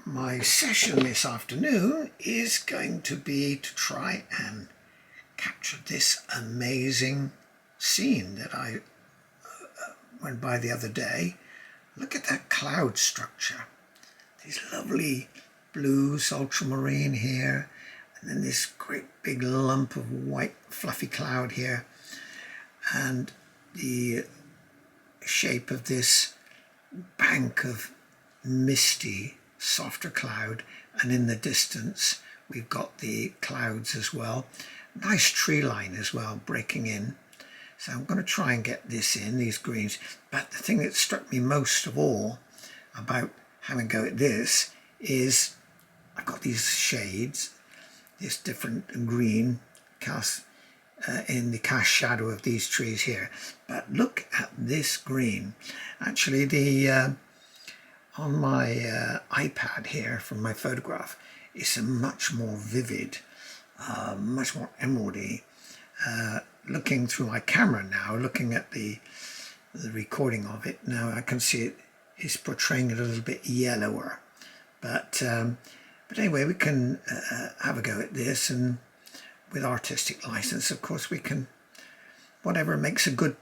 my session this afternoon is going to be to try and capture this amazing scene that I went by the other day. Look at that cloud structure. These lovely blues, ultramarine here, and then this great big lump of white fluffy cloud here, and the shape of this bank of misty, softer cloud, and in the distance we've got the clouds as well. Nice tree line as well breaking in. So I'm going to try and get this in, these greens. But the thing that struck me most of all about having a go at this is I've got these shades, this different green cast in the cast shadow of these trees here. But look at this green. Actually, the on my iPad here from my photograph, it's a much more vivid, much more emeraldy. Looking through my camera now, looking at the recording of it now, I can see it is portraying it a little bit yellower. But anyway, we can have a go at this, and with artistic license, of course, we can, whatever makes a good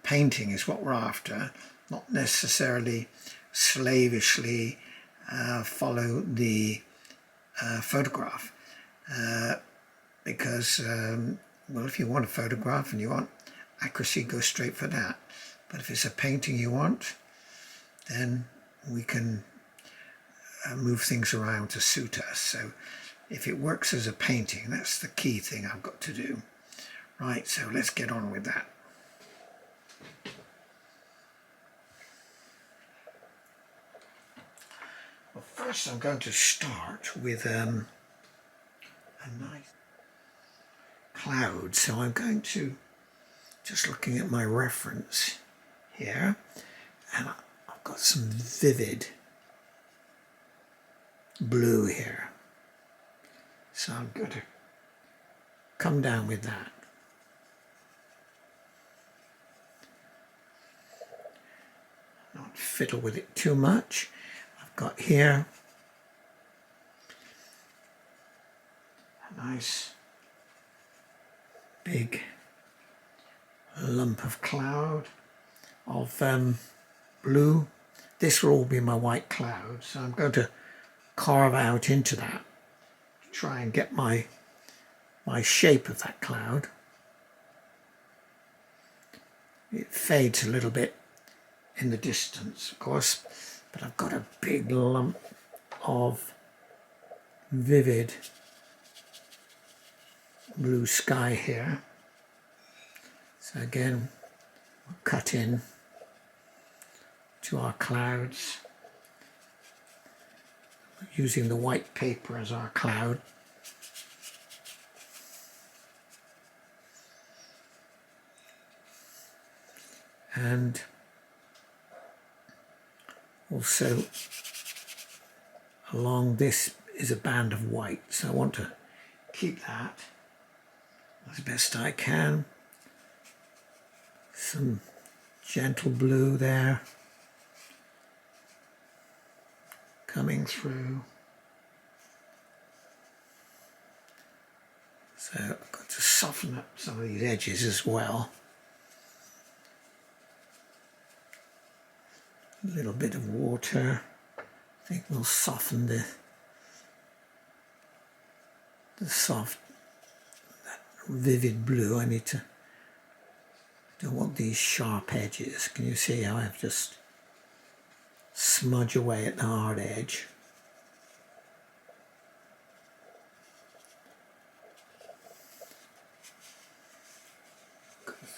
painting is what we're after, not necessarily slavishly follow the photograph, because well, if you want a photograph and you want accuracy, go straight for that. But if it's a painting you want, then we can move things around to suit us. So if it works as a painting, that's the key thing I've got to do. Right, so let's get on with that. Well, first I'm going to start with a nice cloud. So I'm going to, just looking at my reference here, and I've got some vivid blue here. So I'm going to come down with that. Not fiddle with it too much. I've got here a nice big lump of cloud of blue. This will all be my white cloud, so I'm going to carve out into that, try and get my shape of that cloud. It fades a little bit in the distance, of course, but I've got a big lump of vivid blue sky here. So again, we'll cut in to our clouds using the white paper as our cloud. And also along this is a band of white, so I want to keep that as best I can. Some gentle blue there coming through. So I've got to soften up some of these edges as well. A little bit of water, I think, will soften the soft, that vivid blue. I don't want these sharp edges. Can you see how I've just smudge away at the hard edge?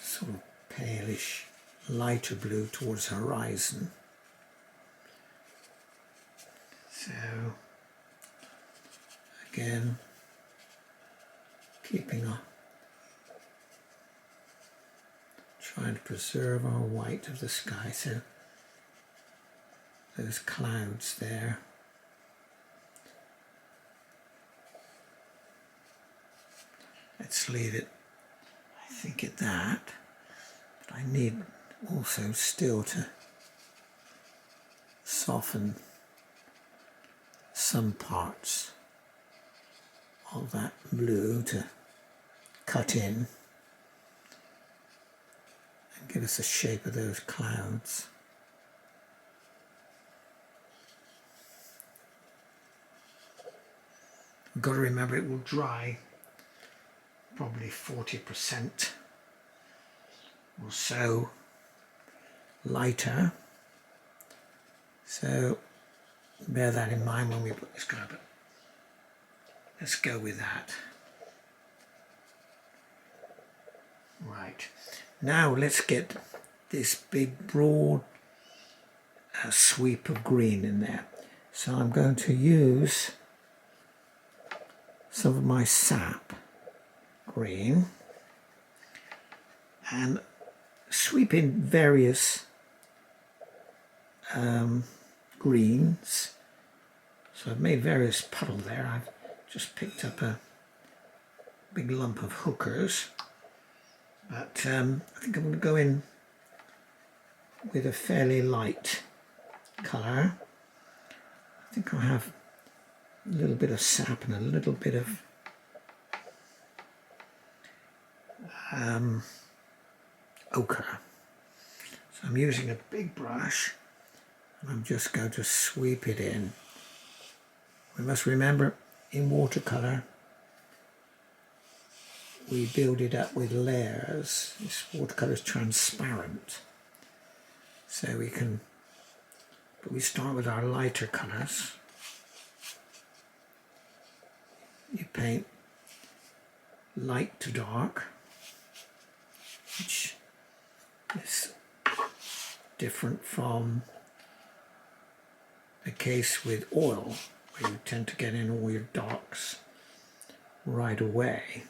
Sort of palish, lighter blue towards the horizon. So, again, trying to preserve our white of the sky. So those clouds there. Let's leave it, I think, at that. But I need also still to soften some parts of that blue to cut in and give us the shape of those clouds. We've got to remember it will dry probably 40% or so lighter, so bear that in mind when we put this colour, but let's go with that. Right, now let's get this big broad sweep of green in there. So I'm going to use some of my sap green and sweep in various greens. So I've made various puddles there. I've just picked up a big lump of hookers, but I think I'm going to go in with a fairly light colour. I think I'll have a little bit of sap and a little bit of ochre. So I'm using a big brush and I'm just going to sweep it in. We must remember in watercolour we build it up with layers. This watercolour is transparent, so we can, but we start with our lighter colours. You paint light to dark, which is different from the case with oil, where you tend to get in all your darks right away.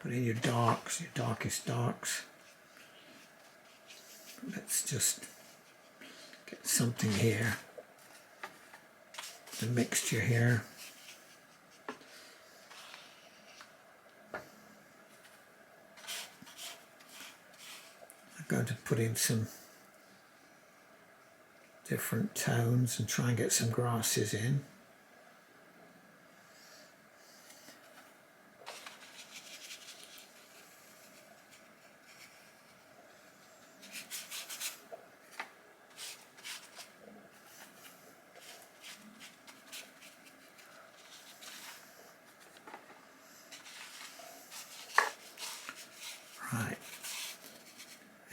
Put in your darks, your darkest darks. Let's just get something here, the mixture here. I'm going to put in some different tones and try and get some grasses in. Right,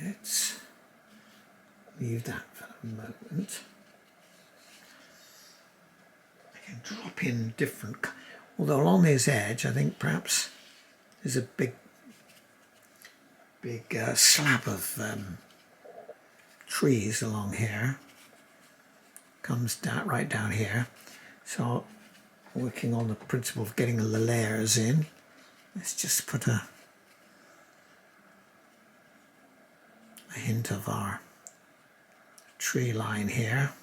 let's leave that for a moment. I can drop in different, although along this edge I think perhaps there's a big slab of trees along here, comes down right down here, so working on the principle of getting the layers in, let's just put a hint of our tree line here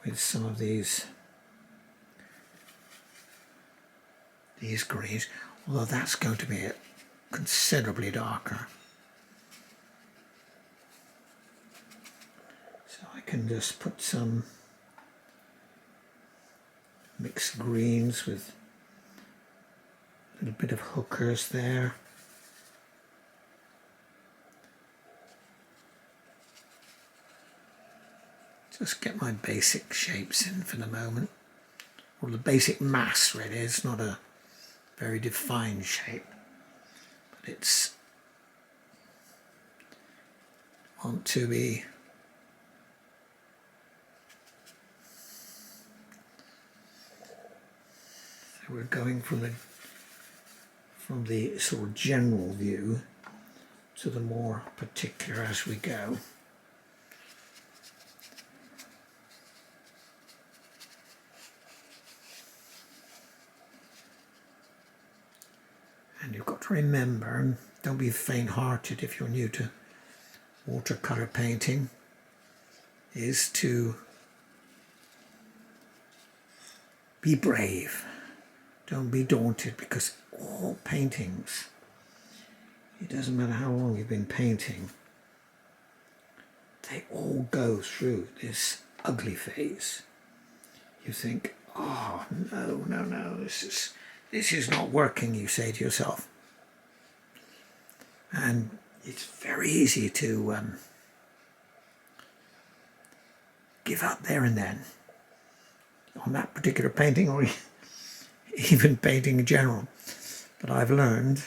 with some of these greens, although that's going to be considerably darker. So I can just put some mixed greens with a little bit of hookers there. Just get my basic shapes in for the moment, or the basic mass really. It's not a very defined shape, but it's want to be so we're going from the sort of general view to the more particular as we go. And you've got to remember, and don't be faint-hearted if you're new to watercolour painting, is to be brave. Don't be daunted, because all paintings, it doesn't matter how long you've been painting, they all go through this ugly phase. You think, oh no, this is not working, you say to yourself. And it's very easy to give up there and then on that particular painting, or even painting in general. But I've learned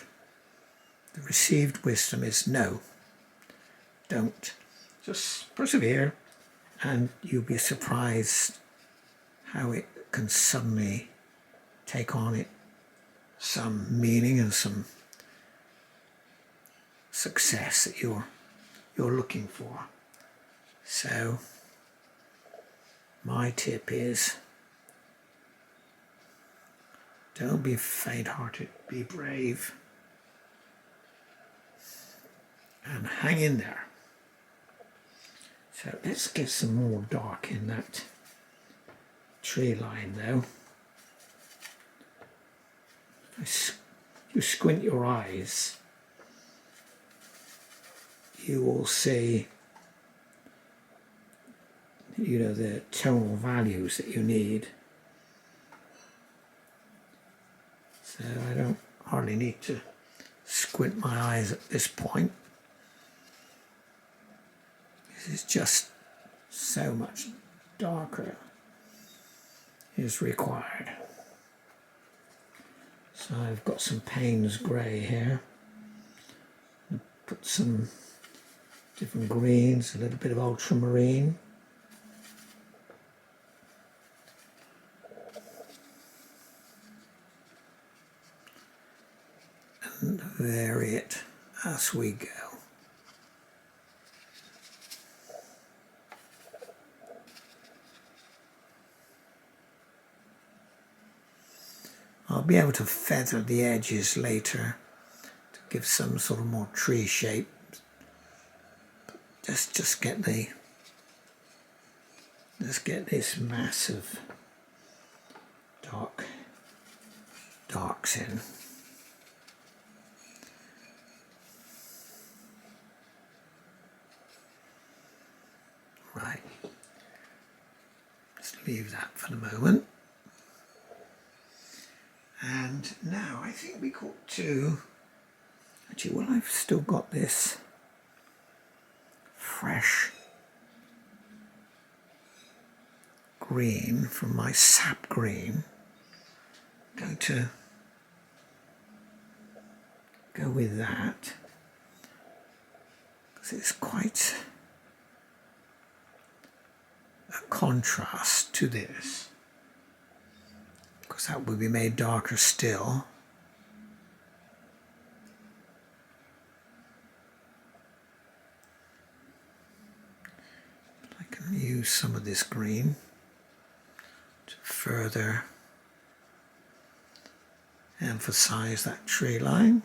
the received wisdom is no, don't. Just persevere, and you'll be surprised how it can suddenly take on it some meaning and some success that you're looking for. So my tip is, don't be faint-hearted, be brave, and hang in there. So let's get some more dark in that tree line though. If you squint your eyes, you will see, the tonal values that you need. So I don't hardly need to squint my eyes at this point. This is just so much darker is required. So I've got some Payne's grey here. Put some different greens, a little bit of ultramarine. And vary it as we go. I'll be able to feather the edges later to give some sort of more tree shape. Just get this massive darks in. Right. Just leave that for the moment. And now I think we got to, actually, well, I've still got this fresh green from my sap green. I'm going to go with that because it's quite a contrast to this. Because that will be made darker still. But I can use some of this green to further emphasize that tree line.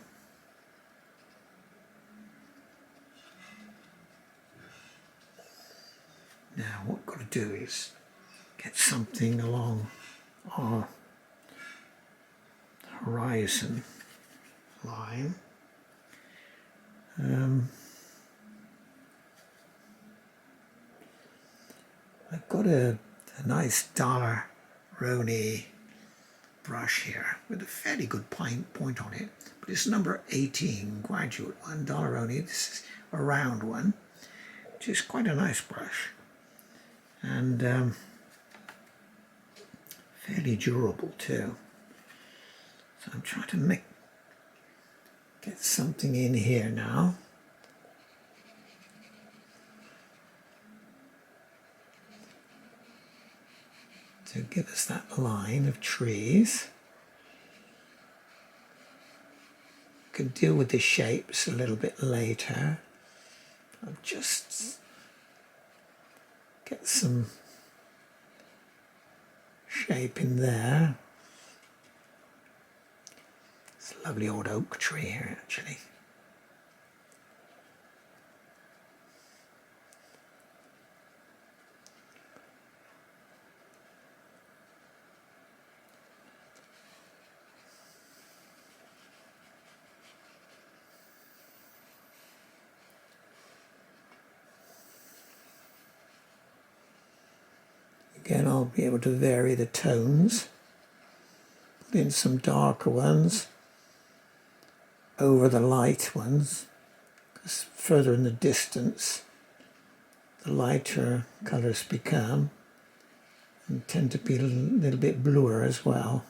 Now what we've got to do is get something along our horizon line. I've got a nice dollar Roni brush here with a fairly good point on it, but it's number 18 graduate one, dollar Roni. This is a round one, which is quite a nice brush and fairly durable too. So I'm trying to get something in here now. To give us that line of trees. Can deal with the shapes a little bit later. I'll just get some shape in there. It's a lovely old oak tree here, actually. Again, I'll be able to vary the tones, put in some darker ones over the light ones, because further in the distance the lighter colours become and tend to be a little bit bluer as well.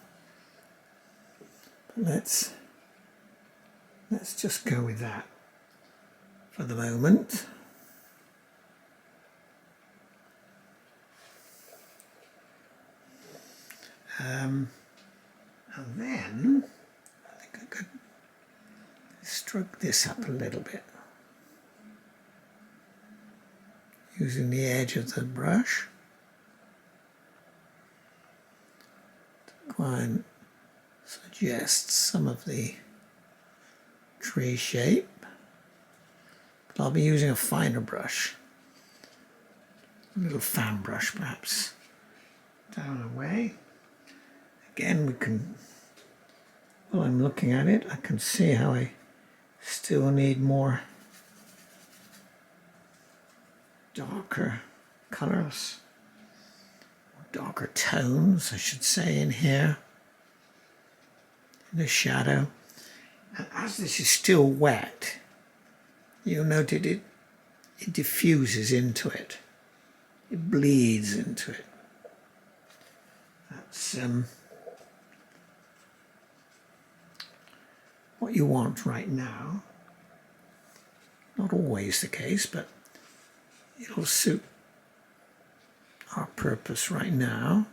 But let's just go with that for the moment. And then I think I could stroke this up a little bit using the edge of the brush to try and suggest some of the tree shape. But I'll be using a finer brush, a little fan brush perhaps, down away. Again, we can, while I'm looking at it, I can see how I still need more darker colours, or darker tones, I should say, in here, in the shadow. And as this is still wet, you'll note it diffuses into it. It bleeds into it. That's what you want right now. Not always the case, but it'll suit our purpose right now.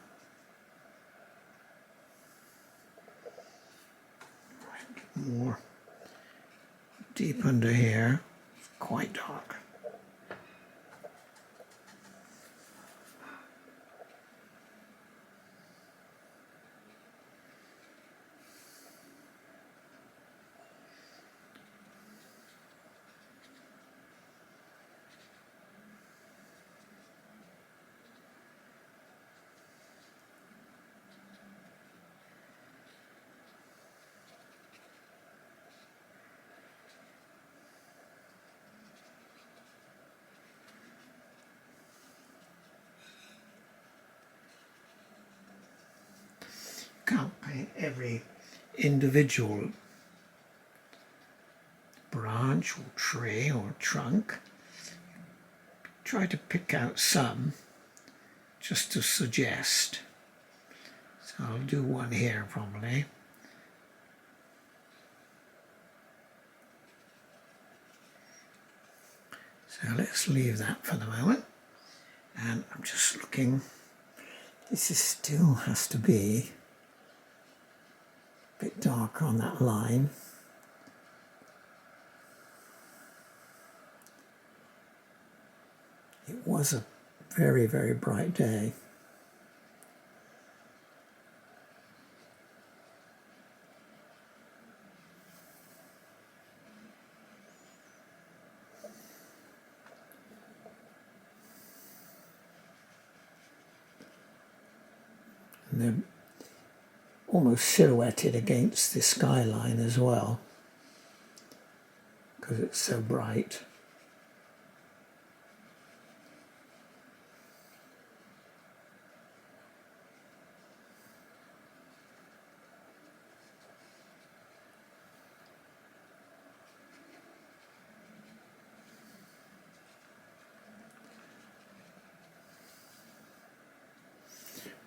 More deep under here, quite dark. Can't paint every individual branch or tree or trunk. Try to pick out some just to suggest. So I'll do one here probably. So let's leave that for the moment. And I'm just looking, this is still has to be a bit darker on that line. It was a very, very bright day. And they're almost silhouetted against the skyline as well, because it's so bright.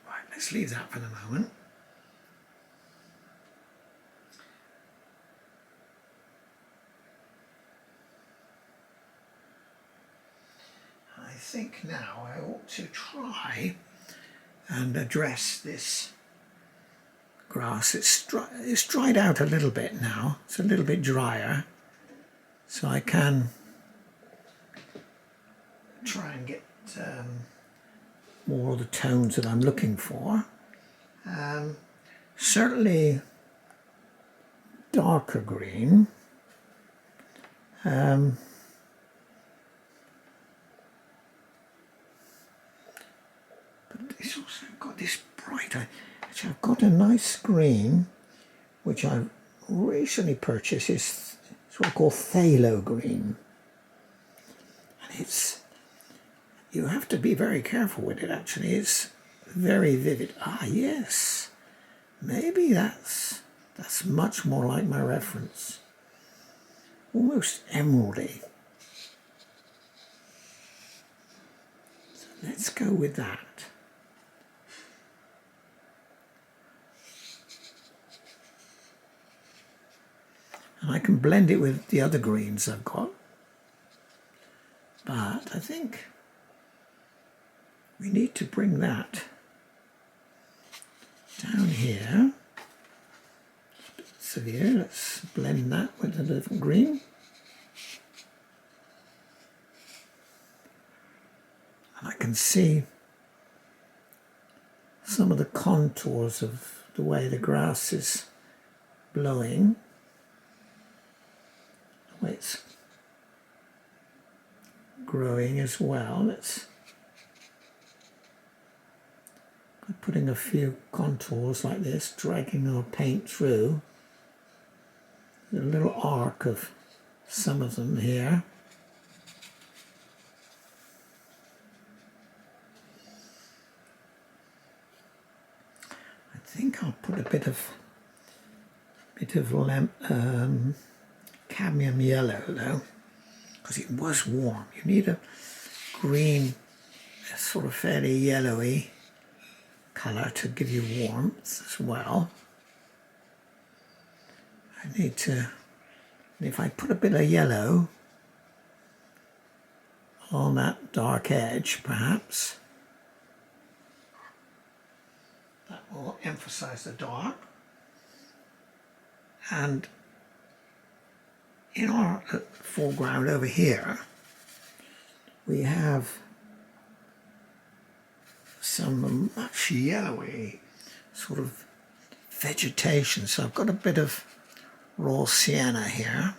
Right, let's leave that for the moment. I think now I ought to try and address this grass. It's dried out a little bit now. It's a little bit drier, so I can try and get more of the tones that I'm looking for. Certainly darker green. It's also got this bright, actually I've got a nice green which I've recently purchased. It's what I call phthalo green, and you have to be very careful with it actually. very vivid. Ah, yes. Maybe that's much more like my reference. Almost emeraldy. So let's go with that. And I can blend it with the other greens I've got. But I think we need to bring that down here. It's a bit severe. Let's blend that with a different green. And I can see some of the contours of the way the grass is blowing. The way it's growing as well. Let's by putting a few contours like this, dragging our paint through. There's a little arc of some of them here. I think I'll put a bit of cadmium yellow though, because it was warm. You need a green, sort of fairly yellowy colour to give you warmth as well. I need to, if I put a bit of yellow on that dark edge perhaps, that will emphasize the dark. And in our foreground over here, we have some much yellowy sort of vegetation. So I've got a bit of raw sienna here.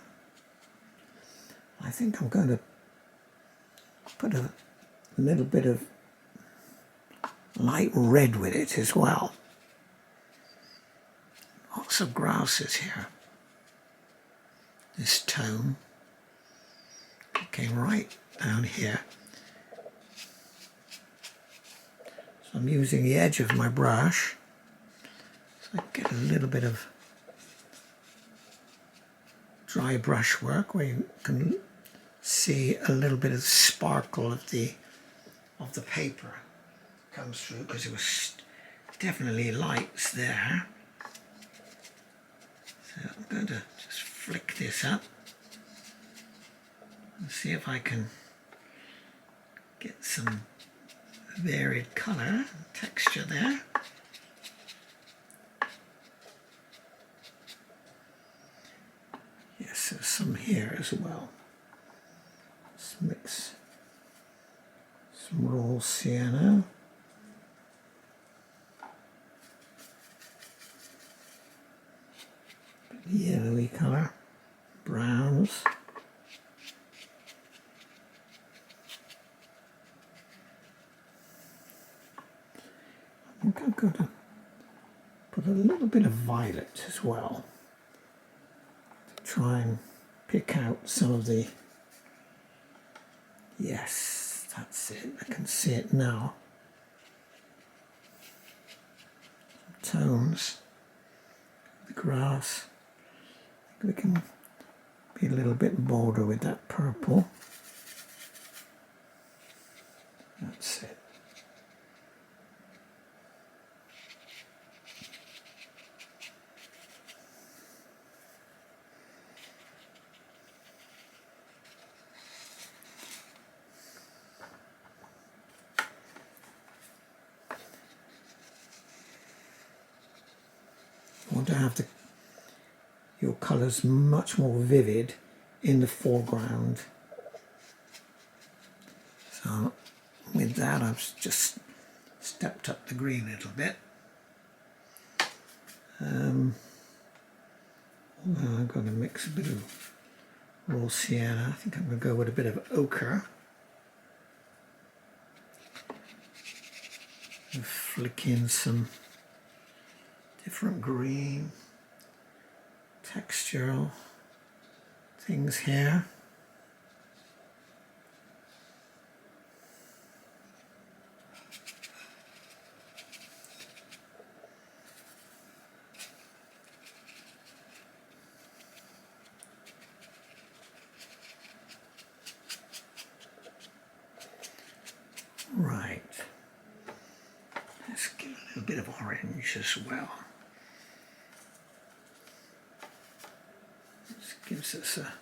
I think I'm going to put a little bit of light red with it as well. Lots of grasses here. This tone came right down here. So I'm using the edge of my brush so I get a little bit of dry brush work where you can see a little bit of sparkle of the paper comes through, because there was definitely lights there. So I'm going to just flick this up and see if I can get some varied colour and texture there. Yes, there's some here as well. Let's mix some raw sienna. Yellowy colour, browns. I think I'm going to put a little bit of violet as well to try and pick out some of the, yes, that's it, I can see it now. Some tones, the grass. We can be a little bit bolder with that purple. That's it. You want to have your colours much more vivid in the foreground. So with that I've just stepped up the green a little bit. I'm going to mix a bit of raw sienna. I think I'm going to go with a bit of ochre. And flick in some different green textural things here. bit of orange as well. This gives us a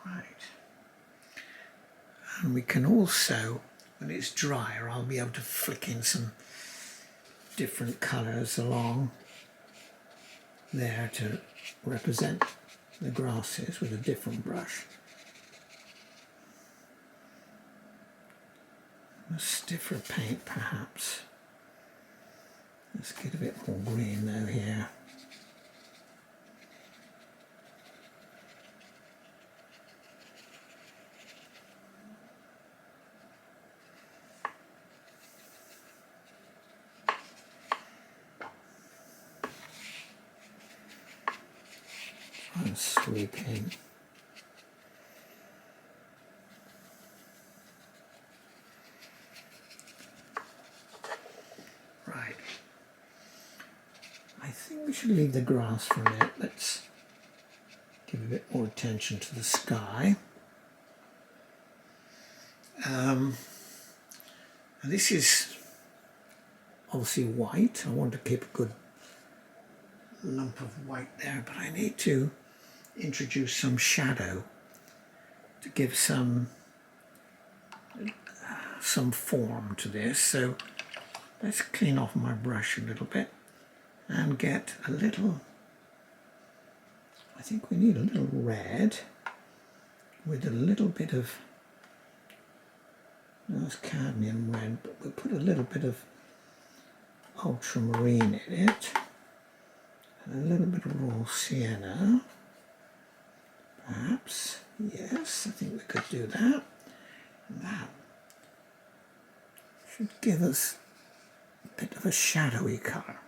right. And we can also, when it's drier, I'll be able to flick in some different colours along there to represent the grasses with a different brush. A stiffer paint perhaps. Let's get a bit more green though here. Try and sweep in. Right. I think we should leave the grass for a minute. Let's give a bit more attention to the sky. And this is obviously white. I want to keep a good lump of white there, but I need to introduce some shadow to give some form to this. So let's clean off my brush a little bit and get a little, I think we need a little red with a little bit of, no, it's cadmium red, but we'll put a little bit of ultramarine in it and a little bit of raw sienna, perhaps. Yes, I think we could do that. And that should give us a bit of a shadowy colour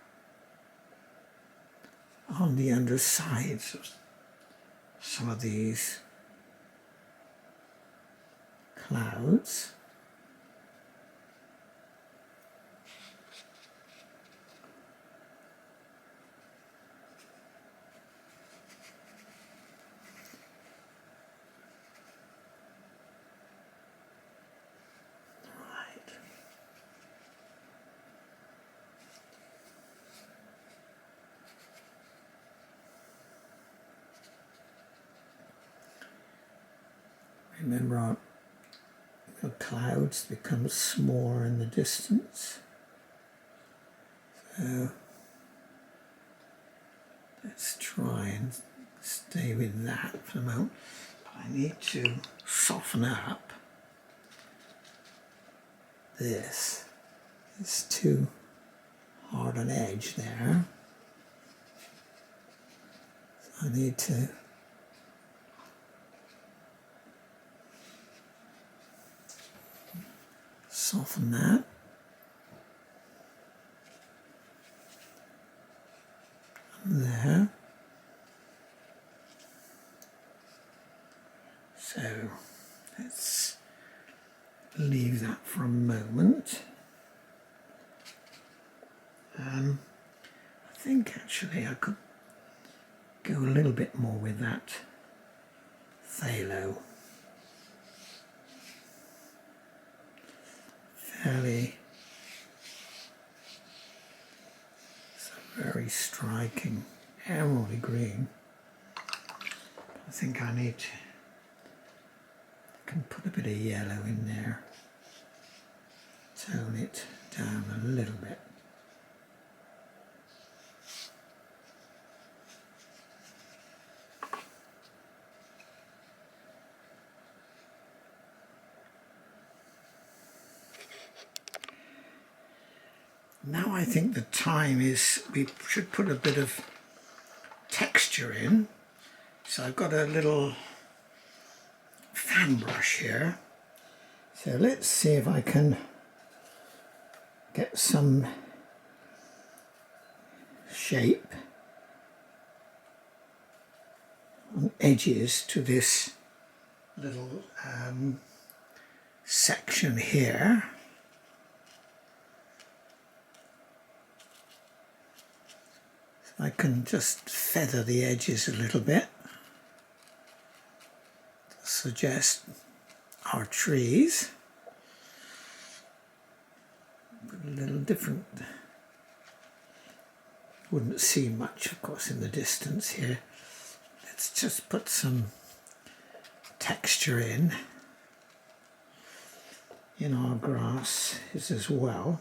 on the undersides of some of these clouds. Remember, the clouds become smaller in the distance. So let's try and stay with that for the moment. I need to soften up this. It's too hard an edge there. So I need to soften that. There. So let's leave that for a moment. I think actually I could go a little bit more with that phthalo. Fairly, it's a very striking emeraldy green. I think I need to, I can put a bit of yellow in there, tone it down a little bit. Now I think the time is, we should put a bit of texture in. So I've got a little fan brush here. So let's see if I can get some shape on edges to this little section here. I can just feather the edges a little bit to suggest our trees. But a little different. Wouldn't see much, of course, in the distance here. Let's just put some texture in our grass as well.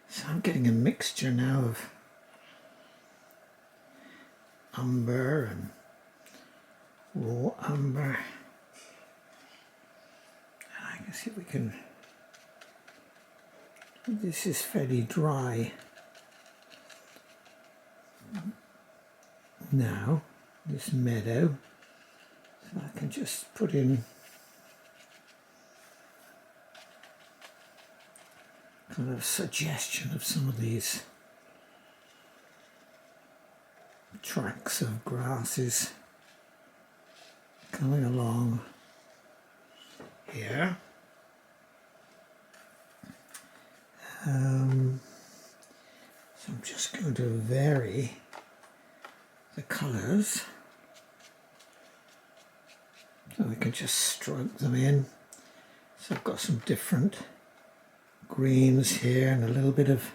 So I'm getting a mixture now of umber and raw umber. And I can see if we can. This is fairly dry now, this meadow. So I can just put in kind of suggestion of some of these tracks of grasses coming along here. So I'm just going to vary the colours so we can just stroke them in. So I've got some different greens here and a little bit of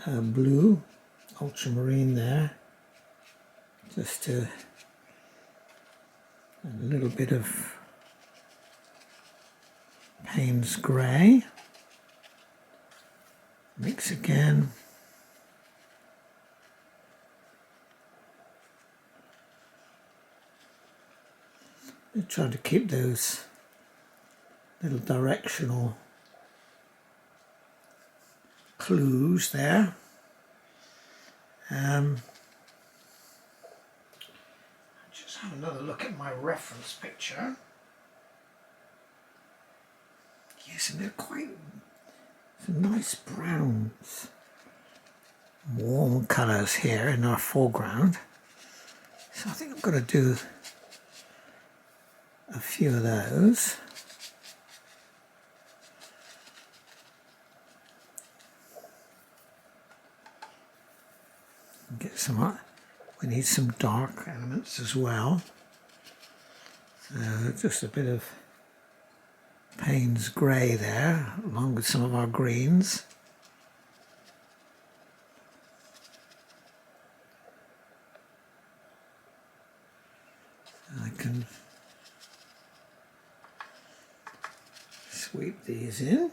blue, ultramarine there, just a little bit of Payne's grey, mix again, and try to keep those little directional clues there. Just have another look at my reference picture. Yes, and they're quite some nice browns, warm colours here in our foreground. So I think I'm going to do a few of those. Get some. We need some dark elements as well. So just a bit of Payne's grey there, along with some of our greens. I can sweep these in.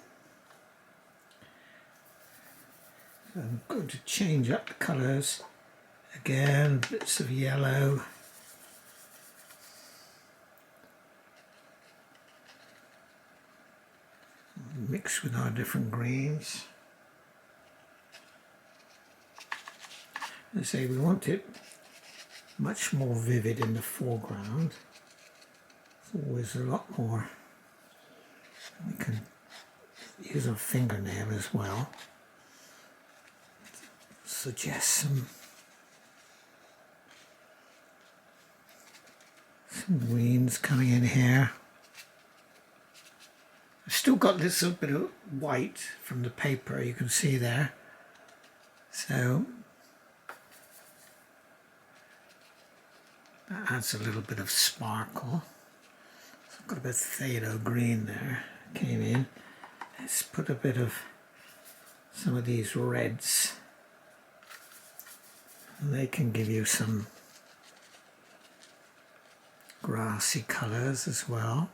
So I'm going to change up the colours again, bits of yellow. Mix with our different greens. As I say, we want it much more vivid in the foreground. It's always a lot more. We can use our fingernail as well. Suggest some greens coming in here. I've still got this little bit of white from the paper, you can see there. So that adds a little bit of sparkle. So I've got a bit of phthalo green there, came in. Let's put a bit of some of these reds. And they can give you some grassy colours as well.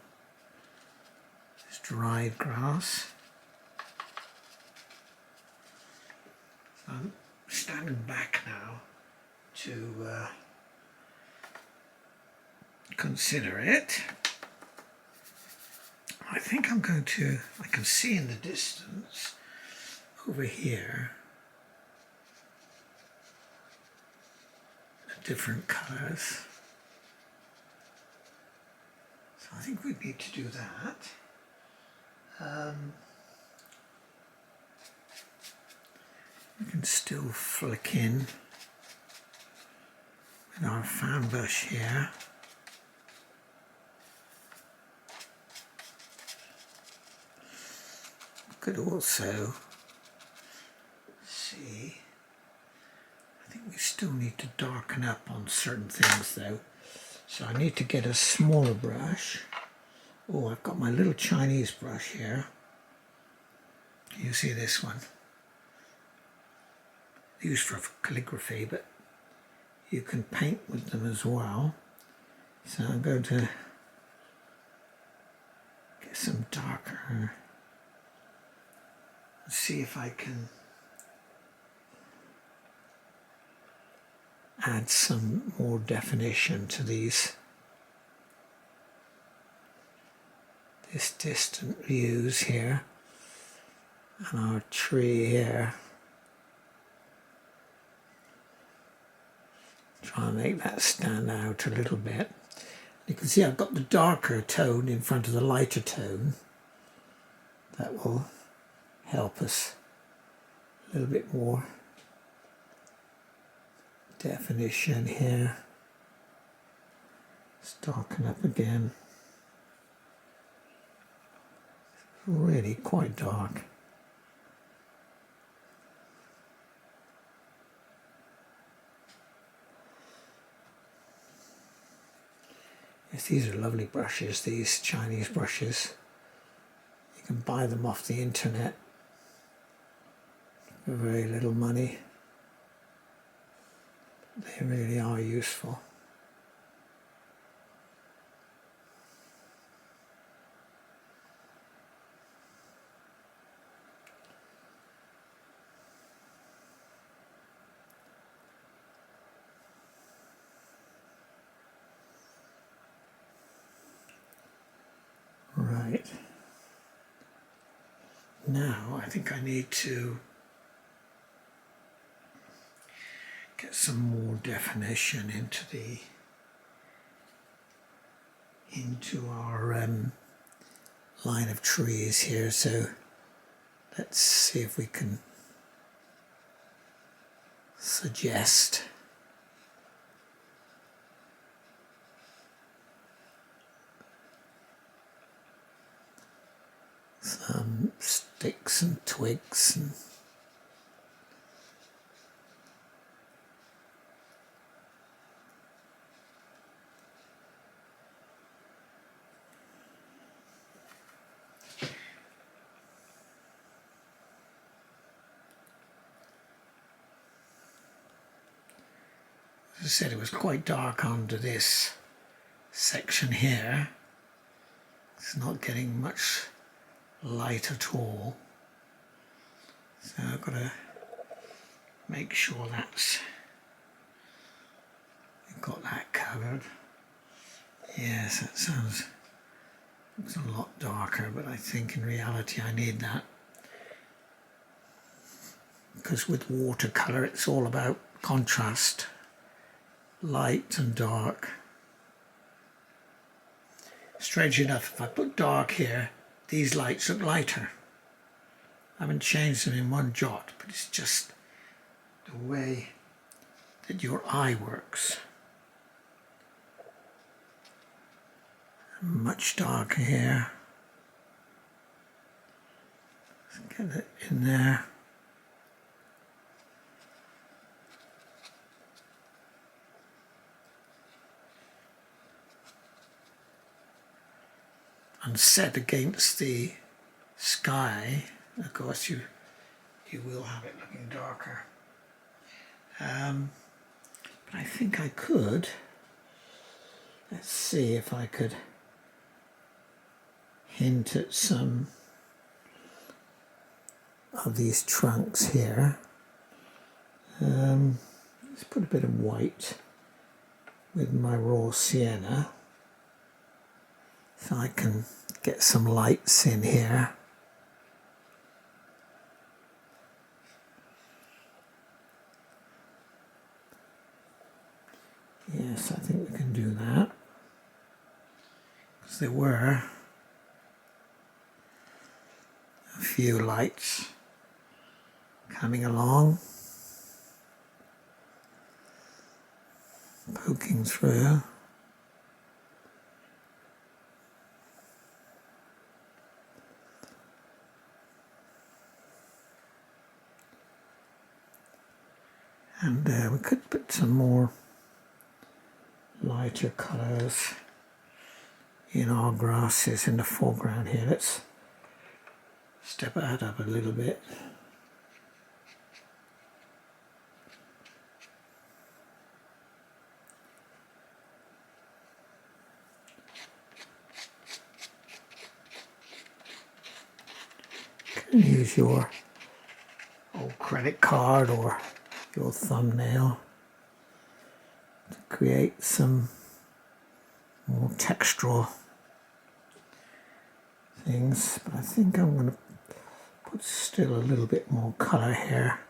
It's dried grass. So I'm standing back now to consider it. I think I'm going to, I can see in the distance over here different colours. So I think we need to do that. We can still flick in with our fan brush here. We could also see still need to darken up on certain things though. So I need to get a smaller brush. Oh, I've got my little Chinese brush here. You see this one? Used for calligraphy, but you can paint with them as well. So I'm going to get some darker. Let's see if I can add some more definition to these distant views here, and our tree here. Try and make that stand out a little bit. You can see I've got the darker tone in front of the lighter tone. That will help us a little bit more definition here. Let's darken up again. Really quite dark. Yes, these are lovely brushes, these Chinese brushes. You can buy them off the internet for very little money. They really are useful. Right. Now I think I need to get some more definition into our line of trees here. So let's see if we can suggest some sticks and twigs and as I said, it was quite dark under this section here. It's not getting much light at all. So I've got to make sure we've got that covered. Yes, that looks a lot darker, but I think in reality I need that. Because with watercolour it's all about contrast, light and dark. Strange enough, if I put dark here, these lights look lighter. I haven't changed them in one jot, but it's just the way that your eye works. Much darker here. Let's get it in there. And set against the sky, of course you will have it looking darker. But I think I could, let's see if I could hint at some of these trunks here. Let's put a bit of white with my raw sienna, so I can get some lights in here. Yes, I think we can do that. Because there were a few lights coming along, poking through. And we could put some more lighter colours in our grasses in the foreground here. Let's step that up a little bit. You can use your old credit card or your thumbnail to create some more textural things, but I think I'm going to put still a little bit more colour here.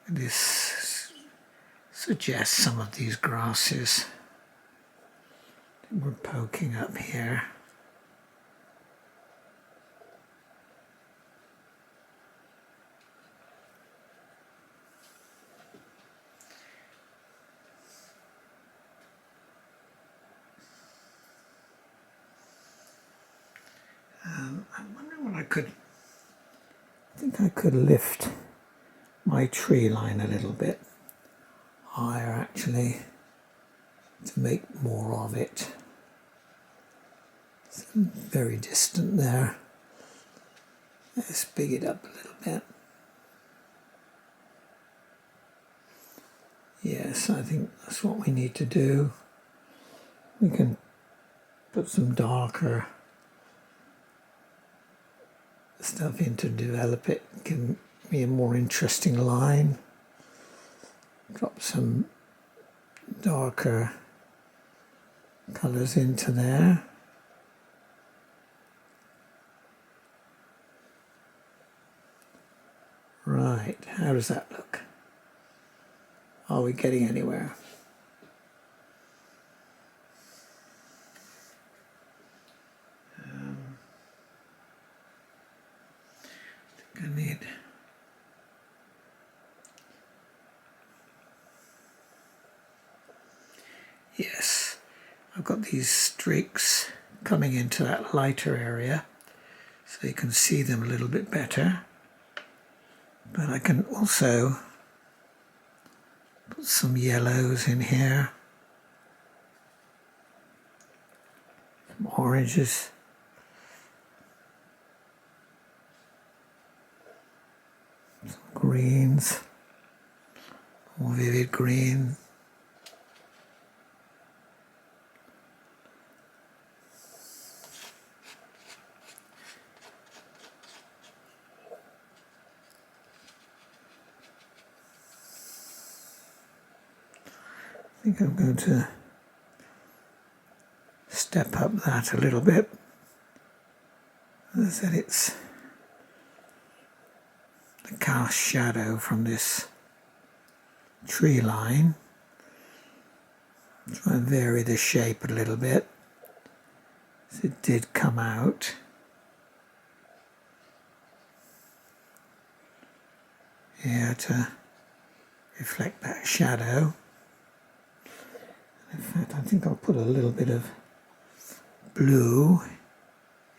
This suggests some of these grasses that we're poking up here. I wonder what I think I could lift my tree line a little bit higher actually to make more of it. It's very distant there. Let's big it up a little bit. Yes, I think that's what we need to do. We can put some darker stuff in to develop it, give me a more interesting line. Drop some darker colours into there. Right, how does that look? Are we getting anywhere? I think I need yes, I've got these streaks coming into that lighter area so you can see them a little bit better, but I can also put some yellows in here, some oranges, some greens, more vivid green. I think I'm going to step up that a little bit. As I said, it's the cast shadow from this tree line. Try and vary the shape a little bit, as it did come out. Here to reflect that shadow. In fact, I think I'll put a little bit of blue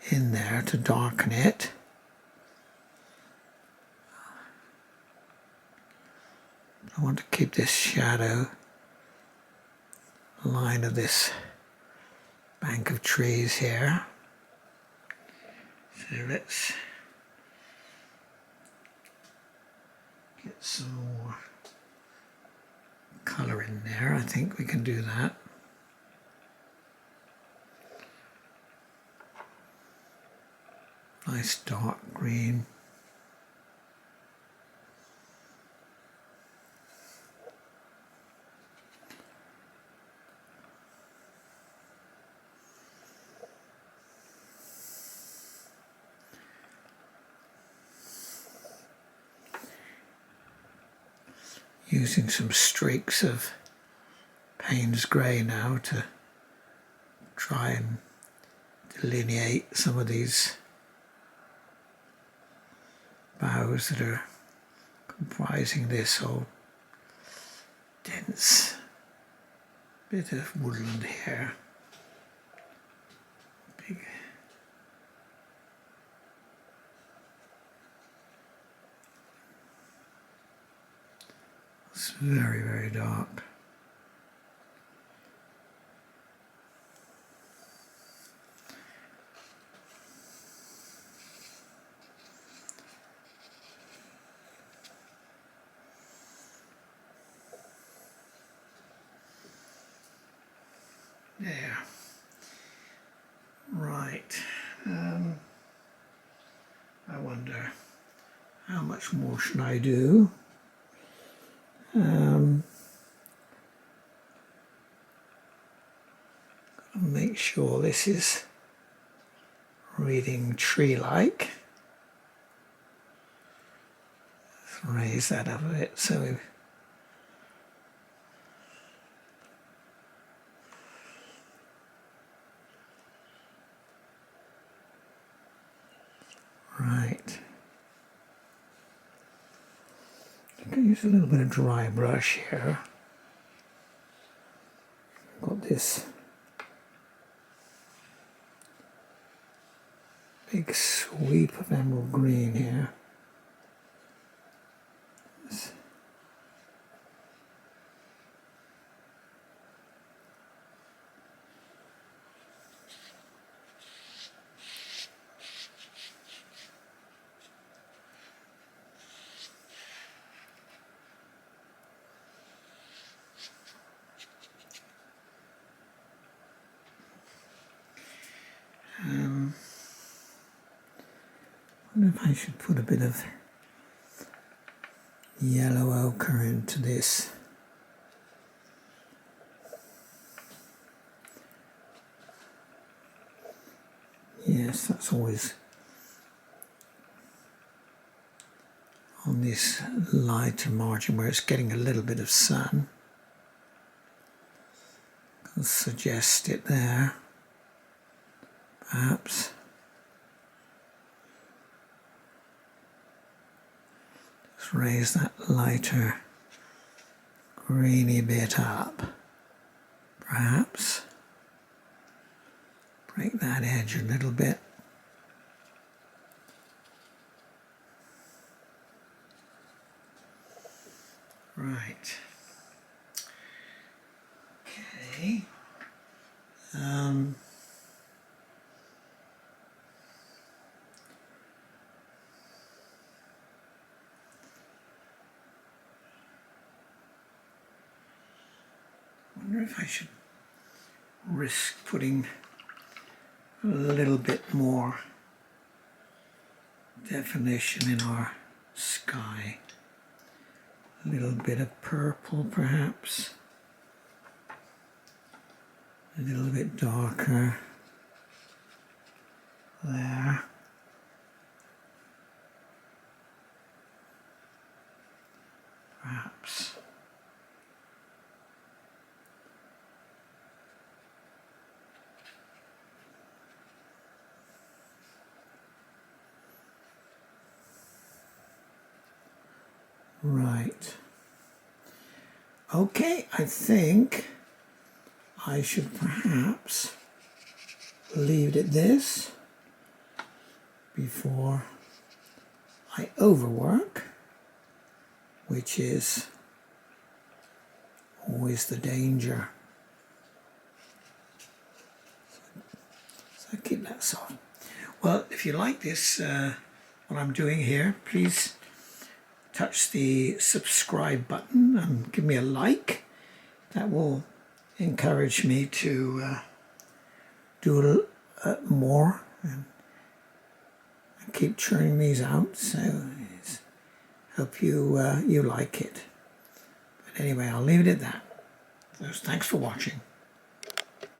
in there to darken it. I want to keep this shadow line of this bank of trees here. So let's get some more colour in there. I think we can do that. Nice dark green. Using some streaks of Payne's grey now to try and delineate some of these boughs that are comprising this whole dense bit of woodland here. Big very, very dark. There. Right. I wonder how much more should I do? Make sure this is reading tree-like. Let's raise that up a bit so we right. I'm going to use a little bit of dry brush here. Got this big sweep of emerald green here. I wonder if I should put a bit of yellow ochre into this. Yes, that's always on this lighter margin where it's getting a little bit of sun. I'll suggest it there, perhaps. Just raise that lighter greeny bit up, perhaps. Break that edge a little bit. Right. Okay. I wonder if I should risk putting a little bit more definition in our sky. A little bit of purple, perhaps. A little bit darker there. Perhaps. Right. Okay, I think I should perhaps leave it this before I overwork, which is always the danger. So keep that soft. Well, if you like this, what I'm doing here, please touch the subscribe button and give me a like. That will encourage me to do more and keep churning these out. So hope you you like it. But anyway, I'll leave it at that. So thanks for watching.